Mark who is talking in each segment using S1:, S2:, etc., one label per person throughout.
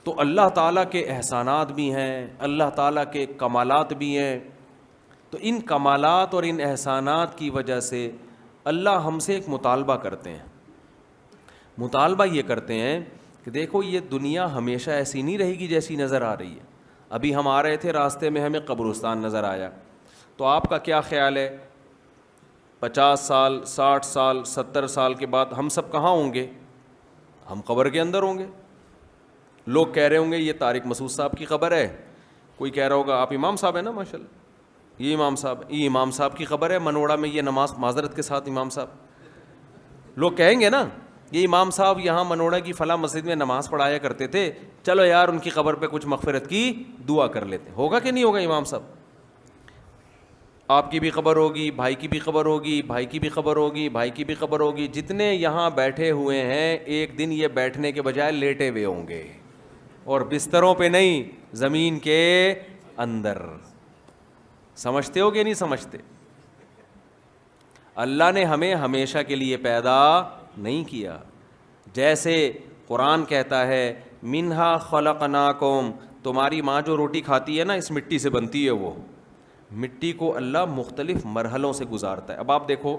S1: تو اللہ تعالیٰ کے احسانات بھی ہیں, اللہ تعالیٰ کے کمالات بھی ہیں. تو ان کمالات اور ان احسانات کی وجہ سے اللہ ہم سے ایک مطالبہ کرتے ہیں. مطالبہ یہ کرتے ہیں کہ دیکھو یہ دنیا ہمیشہ ایسی نہیں رہے گی جیسی نظر آ رہی ہے. ابھی ہم آ رہے تھے, راستے میں ہمیں قبرستان نظر آیا, تو آپ کا کیا خیال ہے 50 سال 60 سال 70 سال کے بعد ہم سب کہاں ہوں گے؟ ہم قبر کے اندر ہوں گے. لوگ کہہ رہے ہوں گے یہ طارق مسعود صاحب کی قبر ہے, کوئی کہہ رہا ہوگا آپ امام صاحب ہیں نا ماشاءاللہ, یہ امام صاحب کی خبر ہے منوڑا میں یہ نماز, معذرت کے ساتھ امام صاحب, لوگ کہیں گے نا یہ امام صاحب یہاں منوڑا کی فلاں مسجد میں نماز پڑھایا کرتے تھے, چلو یار ان کی قبر پہ کچھ مغفرت کی دعا کر لیتے. ہوگا کہ نہیں ہوگا امام صاحب؟ آپ کی بھی خبر ہوگی, بھائی کی بھی خبر ہوگی, بھائی کی بھی خبر ہوگی, بھائی کی بھی خبر ہوگی. جتنے یہاں بیٹھے ہوئے ہیں ایک دن یہ بیٹھنے کے بجائے لیٹے ہوئے ہوں گے, اور بستروں پہ نہیں, زمین کے اندر. سمجھتے ہو کہ نہیں سمجھتے؟ اللہ نے ہمیں ہمیشہ کے لیے پیدا نہیں کیا. جیسے قرآن کہتا ہے منہا خلقناکم, تمہاری ماں جو روٹی کھاتی ہے نا اس مٹی سے بنتی ہے, وہ مٹی کو اللہ مختلف مرحلوں سے گزارتا ہے. اب آپ دیکھو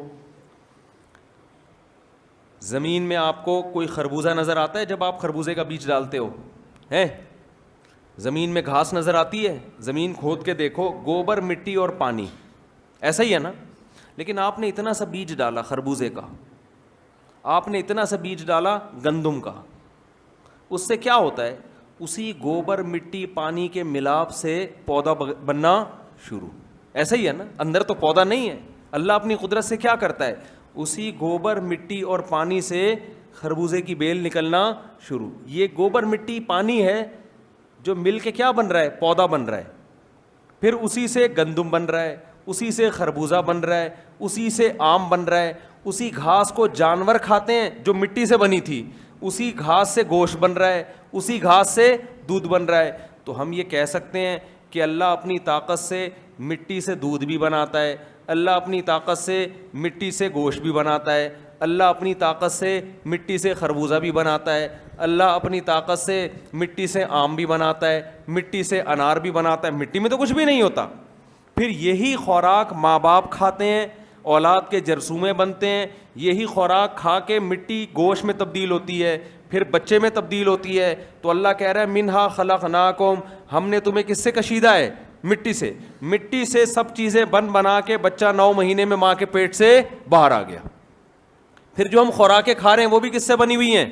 S1: زمین میں آپ کو کوئی خربوزہ نظر آتا ہے جب آپ خربوزے کا بیج ڈالتے ہو ہیں؟ زمین میں گھاس نظر آتی ہے؟ زمین کھود کے دیکھو, گوبر مٹی اور پانی, ایسا ہی ہے نا. لیکن آپ نے اتنا سا بیج ڈالا خربوزے کا, آپ نے اتنا سا بیج ڈالا گندم کا, اس سے کیا ہوتا ہے؟ اسی گوبر مٹی پانی کے ملاپ سے پودا بننا شروع. ایسا ہی ہے نا, اندر تو پودا نہیں ہے. اللہ اپنی قدرت سے کیا کرتا ہے؟ اسی گوبر مٹی اور پانی سے خربوزے کی بیل نکلنا شروع. یہ گوبر مٹی پانی ہے جو مل کے کیا بن رہا ہے؟ پودا بن رہا ہے. پھر اسی سے گندم بن رہا ہے, اسی سے خربوزہ بن رہا ہے, اسی سے آم بن رہا ہے. اسی گھاس کو جانور کھاتے ہیں جو مٹی سے بنی تھی, اسی گھاس سے گوشت بن رہا ہے, اسی گھاس سے دودھ بن رہا ہے. تو ہم یہ کہہ سکتے ہیں کہ اللہ اپنی طاقت سے مٹی سے دودھ بھی بناتا ہے, اللہ اپنی طاقت سے مٹی سے گوشت بھی بناتا ہے, اللہ اپنی طاقت سے مٹی سے خربوزہ بھی بناتا ہے, اللہ اپنی طاقت سے مٹی سے آم بھی بناتا ہے, مٹی سے انار بھی بناتا ہے. مٹی میں تو کچھ بھی نہیں ہوتا. پھر یہی خوراک ماں باپ کھاتے ہیں, اولاد کے جرثومے بنتے ہیں, یہی خوراک کھا کے مٹی گوشت میں تبدیل ہوتی ہے, پھر بچے میں تبدیل ہوتی ہے. تو اللہ کہہ رہا ہے منہا خلقناکم, ہم نے تمہیں کس سے کشیدہ ہے؟ مٹی سے. مٹی سے سب چیزیں بنا کے بچہ 9 مہینے میں ماں کے پیٹ سے باہر آ گیا. پھر جو ہم خوراکیں کھا رہے ہیں وہ بھی کس سے بنی ہوئی ہیں؟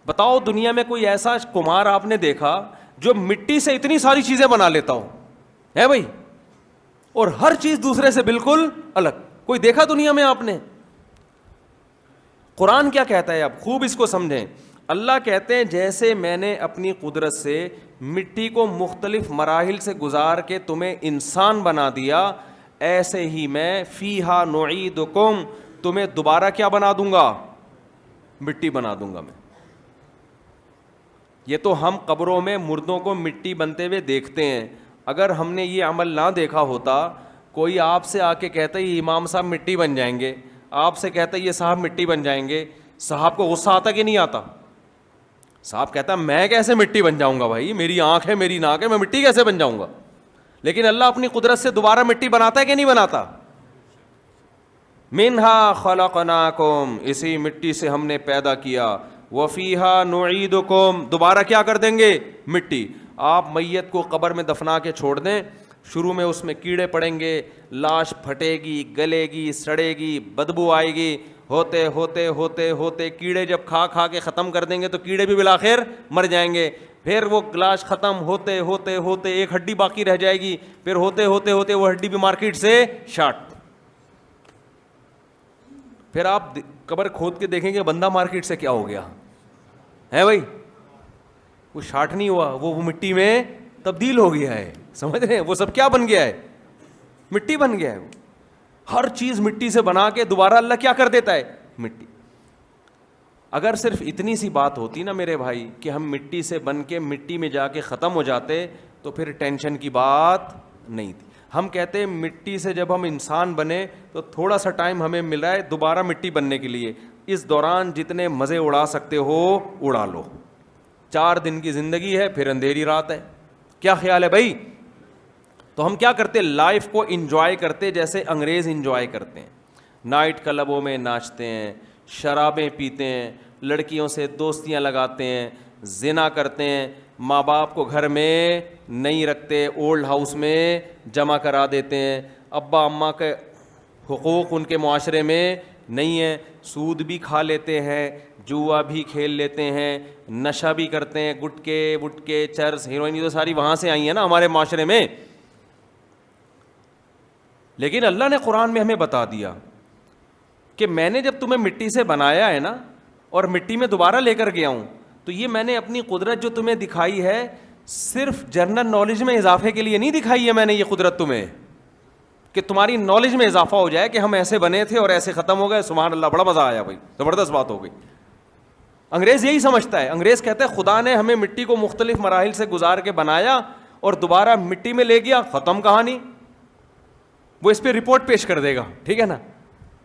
S1: بتاؤ دنیا میں کوئی ایسا کمار آپ نے دیکھا جو مٹی سے اتنی ساری چیزیں بنا لیتا ہو ہے بھائی, اور ہر چیز دوسرے سے بالکل الگ؟ کوئی دیکھا دنیا میں آپ نے؟ قرآن کیا کہتا ہے؟ اب خوب اس کو سمجھیں. اللہ کہتے ہیں جیسے میں نے اپنی قدرت سے مٹی کو مختلف مراحل سے گزار کے تمہیں انسان بنا دیا, ایسے ہی میں فیہا نعیدکم, تمہیں دوبارہ کیا بنا دوں گا؟ مٹی بنا دوں گا میں. یہ تو ہم قبروں میں مردوں کو مٹی بنتے ہوئے دیکھتے ہیں. اگر ہم نے یہ عمل نہ دیکھا ہوتا, کوئی آپ سے آ کے کہتا ہے یہ امام صاحب مٹی بن جائیں گے, آپ سے کہتا ہے یہ صاحب مٹی بن جائیں گے, صاحب کو غصہ آتا کہ نہیں آتا؟ صاحب کہتا ہے میں کیسے مٹی بن جاؤں گا بھائی, میری آنکھ ہے میری ناک ہے, میں مٹی کیسے بن جاؤں گا؟ لیکن اللہ اپنی قدرت سے دوبارہ مٹی بناتا ہے کہ نہیں بناتا؟ منہا خلقناکم, اسی مٹی سے ہم نے پیدا کیا, وفیہا نعیدکم, دوبارہ کیا کر دیں گے؟ مٹی. آپ میت کو قبر میں دفنا کے چھوڑ دیں, شروع میں اس میں کیڑے پڑیں گے, لاش پھٹے گی, گلے گی, سڑے گی, بدبو آئے گی, ہوتے ہوتے ہوتے ہوتے کیڑے جب کھا کے ختم کر دیں گے تو کیڑے بھی بالآخر مر جائیں گے. پھر وہ لاش ختم ہوتے ہوتے ہوتے ایک ہڈی باقی رہ جائے گی, پھر ہوتے ہوتے ہوتے وہ ہڈی بھی مارکیٹ سے شارٹ. پھر آپ قبر کھود کے دیکھیں گے بندہ مارکیٹ سے کیا ہو گیا ہے بھائی, وہ شارٹ نہیں ہوا, وہ مٹی میں تبدیل ہو گیا ہے. سمجھ رہے ہیں؟ وہ سب کیا بن گیا ہے؟ مٹی بن گیا ہے. ہر چیز مٹی سے بنا کے دوبارہ اللہ کیا کر دیتا ہے؟ مٹی. اگر صرف اتنی سی بات ہوتی نا میرے بھائی کہ ہم مٹی سے بن کے مٹی میں جا کے ختم ہو جاتے تو پھر ٹینشن کی بات نہیں تھی. ہم کہتے ہیں مٹی سے جب ہم انسان بنے تو تھوڑا سا ٹائم ہمیں ملا ہے دوبارہ مٹی بننے کے لیے, اس دوران جتنے مزے اڑا سکتے ہو اڑا لو. 4 دن کی زندگی ہے, پھر اندھیری رات ہے. کیا خیال ہے بھائی؟ تو ہم کیا کرتے, لائف کو انجوائے کرتے جیسے انگریز انجوائے کرتے ہیں. نائٹ کلبوں میں ناچتے ہیں, شرابیں پیتے ہیں, لڑکیوں سے دوستیاں لگاتے ہیں, زنا کرتے ہیں, ماں باپ کو گھر میں نہیں رکھتے, اولڈ ہاؤس میں جمع کرا دیتے ہیں, ابا اماں کے حقوق ان کے معاشرے میں نہیں ہے, سود بھی کھا لیتے ہیں, جوا بھی کھیل لیتے ہیں, نشہ بھی کرتے ہیں, گٹکے وٹکے چرس ہیروئن, یہ تو ساری وہاں سے آئی ہیں نا ہمارے معاشرے میں. لیکن اللہ نے قرآن میں ہمیں بتا دیا کہ میں نے جب تمہیں مٹی سے بنایا ہے نا اور مٹی میں دوبارہ لے کر گیا ہوں, تو یہ میں نے اپنی قدرت جو تمہیں دکھائی ہے صرف جنرل نالج میں اضافے کے لیے نہیں دکھائی ہے میں نے یہ قدرت تمہیں, کہ تمہاری نالج میں اضافہ ہو جائے کہ ہم ایسے بنے تھے اور ایسے ختم ہو گئے. سبحان اللہ, بڑا مزہ آیا بھائی, زبردست بات ہو گئی. انگریز یہی سمجھتا ہے, انگریز کہتا ہے خدا نے ہمیں مٹی کو مختلف مراحل سے گزار کے بنایا اور دوبارہ مٹی میں لے گیا, ختم کہانی. وہ اس پہ رپورٹ پیش کر دے گا, ٹھیک ہے نا,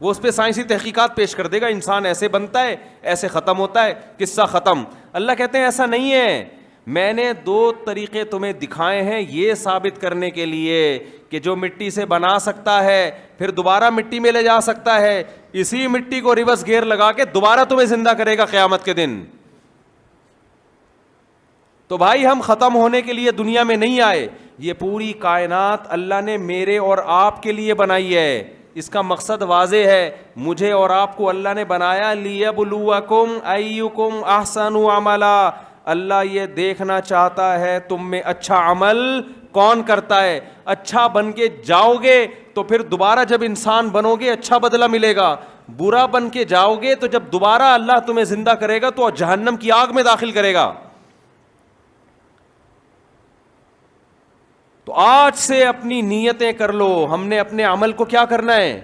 S1: وہ اس پہ سائنسی تحقیقات پیش کر دے گا, انسان ایسے بنتا ہے ایسے ختم ہوتا ہے, قصہ ختم. اللہ کہتے ہیں ایسا نہیں ہے, میں نے 2 طریقے تمہیں دکھائے ہیں یہ ثابت کرنے کے لیے کہ جو مٹی سے بنا سکتا ہے پھر دوبارہ مٹی میں لے جا سکتا ہے, اسی مٹی کو ریورس گیئر لگا کے دوبارہ تمہیں زندہ کرے گا قیامت کے دن. تو بھائی ہم ختم ہونے کے لیے دنیا میں نہیں آئے, یہ پوری کائنات اللہ نے میرے اور آپ کے لیے بنائی ہے. اس کا مقصد واضح ہے, مجھے اور آپ کو اللہ نے بنایا لیبلوکم ایکم احسن عملا. اللہ یہ دیکھنا چاہتا ہے تم میں اچھا عمل کون کرتا ہے. اچھا بن کے جاؤ گے تو پھر دوبارہ جب انسان بنو گے اچھا بدلہ ملے گا, برا بن کے جاؤ گے تو جب دوبارہ اللہ تمہیں زندہ کرے گا تو جہنم کی آگ میں داخل کرے گا. تو آج سے اپنی نیتیں کر لو, ہم نے اپنے عمل کو کیا کرنا ہے,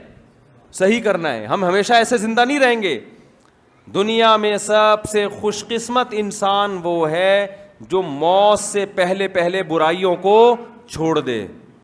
S1: صحیح کرنا ہے. ہم ہمیشہ ایسے زندہ نہیں رہیں گے. دنیا میں سب سے خوش قسمت انسان وہ ہے جو موت سے پہلے برائیوں کو چھوڑ دے.